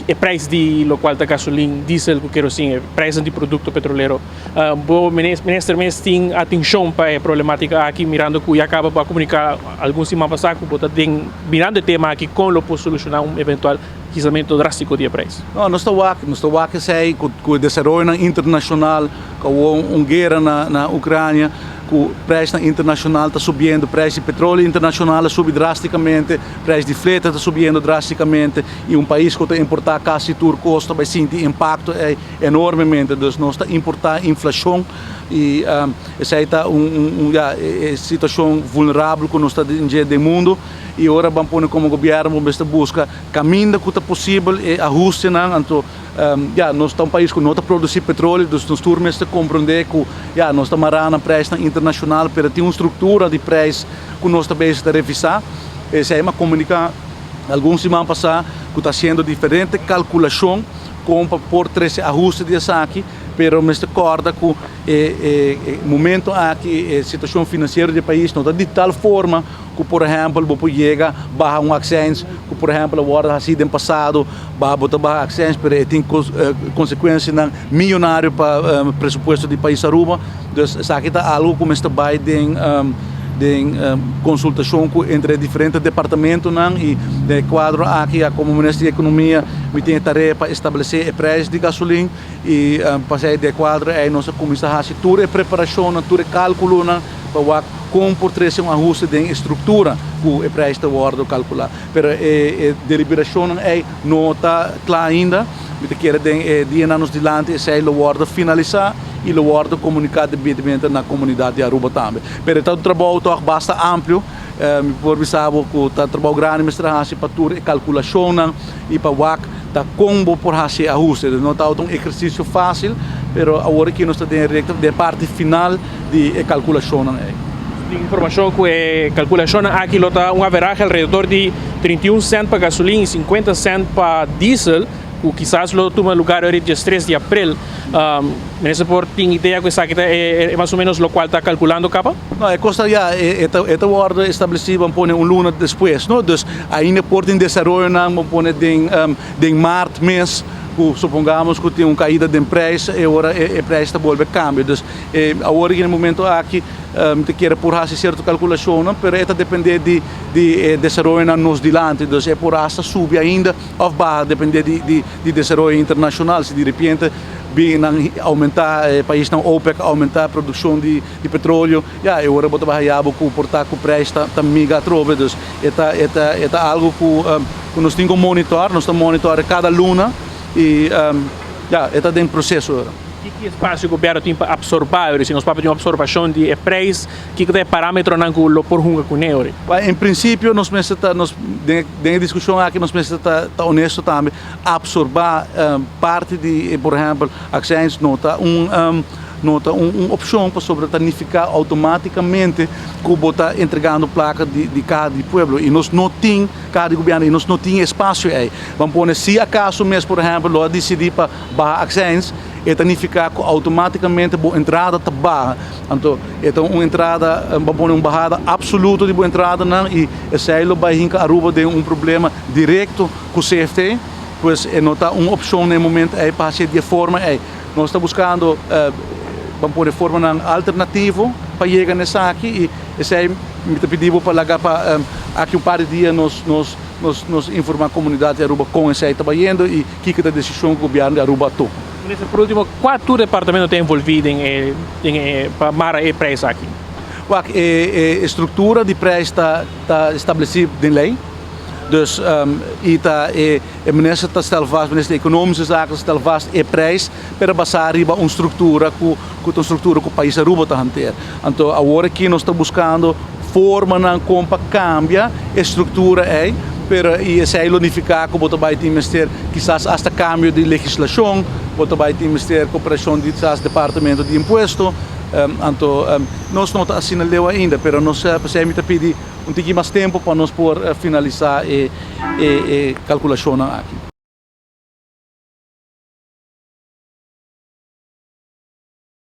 e preço de lo qual da gasolina, diesel, querosene, preço de produto petrolero. O ministro mesmo tem atenção para a problemática aqui, mirando que acaba para comunicar alguns semanas passadas, que mirando o tema aqui, como lo pode solucionar eventual aquecimento drástico de preço. Não, nós estamos aqui sei que o desenvolvimento internacional, com a guerra na Ucrânia, que o preço internacional está subindo, o preço de petróleo internacional subiu drasticamente, o preço de frete está subindo drasticamente, e um país que está importar quase tudo custo vai sentir impacto enormemente. Então nós estamos importar inflação e essa é uma situação vulnerável que nós estamos no mundo. E agora vamos pôr como governo busca caminho que é possível e ajuste. Então, nós estamos um país que não está produzindo petróleo, então nós temos que compreender que nós estamos marando a preço internacional, mas tem uma estrutura de preço que nós estamos a revisar. Essa é uma comunicação, algumas semanas passadas, que está sendo diferente calculação como para pôr três ajustes de aqui, mas me recorda que o momento aqui, a situação financeira do país não está de tal forma que, por exemplo, você chega a um accent, que, por exemplo, agora assim no passado, botar accent, mas tem consequências milionárias para o pressuposto do país Aruba. Então, isso aqui está algo que está bem de consultação entre diferentes departamentos e de quadro aqui como Ministério da Economia me tem a tarefa para estabelecer o preço de gasolina e para sair de quadro é nossa comissão a toda a preparação, toda cálculo para comportar um ajuste de estrutura que o preço está calcular. Mas a deliberação não está clara ainda. We querem dia anos adiante se lo guarda finalizar e lo guarda comunicar devidamente na comunidade de Aruba também. Pero é um trabalho bastante amplo. Por saber que o trabalho grande mas para toda a calculação e para o tá como por fazer ajuste. Não está um exercício fácil, mas agora que nós estamos na parte final de calculação. Informação que calculação aqui está um average ao redor de 31 cents para gasolina e 50 cents para diesel. O quizás lo toma lugar hoje dia 3 de abril. Nesse por tem ideia que essa é mais ou menos o qual está calculando capa? Não, é costa já esta ordem estabelecida vamos pôr luna depois, não? Então ainda por tem desenvolvimento vamos pôr em março mês. Supongamos que tem uma caída de preço e agora o preço está voltando a cambiar. Então, agora no momento aqui te quer por fazer certa calculação, mas isso depende de desenvolvimento nos dilante. Então, é por essa subir ainda ou baixa, depende de desenvolvimento internacional. Se de repente aumentar o país não OPEC aumentar a produção de petróleo, agora bota barriado que portar que o preço está mega trove. Então, é algo que nós temos que monitorar, nós estamos monitorando cada luna. E está em processo. Que espaço o governo tem para absorver, se nós temos uma absorção de preço, que é parâmetro não que o por junga com ele? Em princípio, nós precisamos de discussão aqui, nós precisamos estar honesto também, absorver parte de, por exemplo, ações nota uma opção para sobretanificar automaticamente que está entregando placa de cada pueblo e nós não temos cada governo e nós não temos espaço aí. Vamos pôr se acaso mesmo, por exemplo, nós decidir para barrar ações e tanificar automaticamente a entrada está barra. Então uma entrada, vamos pôr uma barrada absoluta de boa entrada e esse aí vai hincar Aruba de um problema direto com o CFT, pois não está uma opção no momento aí para ser de forma aí. Nós estamos buscando vamos pôr de forma alternativa para chegar nessa aqui e esse aí me pediu para largar para aqui um par de dias nos informar a comunidade de Aruba com esse aí trabalhando e que é a decisão que o governo de Aruba tomou. Por último, qual departamento está envolvido para marcar o preço aqui? A estrutura de preço está estabelecida em lei. Dus o ministro da Economische Zaken stelt vast o preço para passar riba uma estrutura que o país Aruba está hanteer. Então agora que nós estamos buscando forma como cambiar a estrutura para isso aí unificar com o vai ter quizás até cambio de legislação, o vai ter cooperação de departamento de imposto. Então nós não estamos assinando ainda, mas nós precisamos pedir um pouquinho mais tempo para nós poder finalizar a calculação aqui.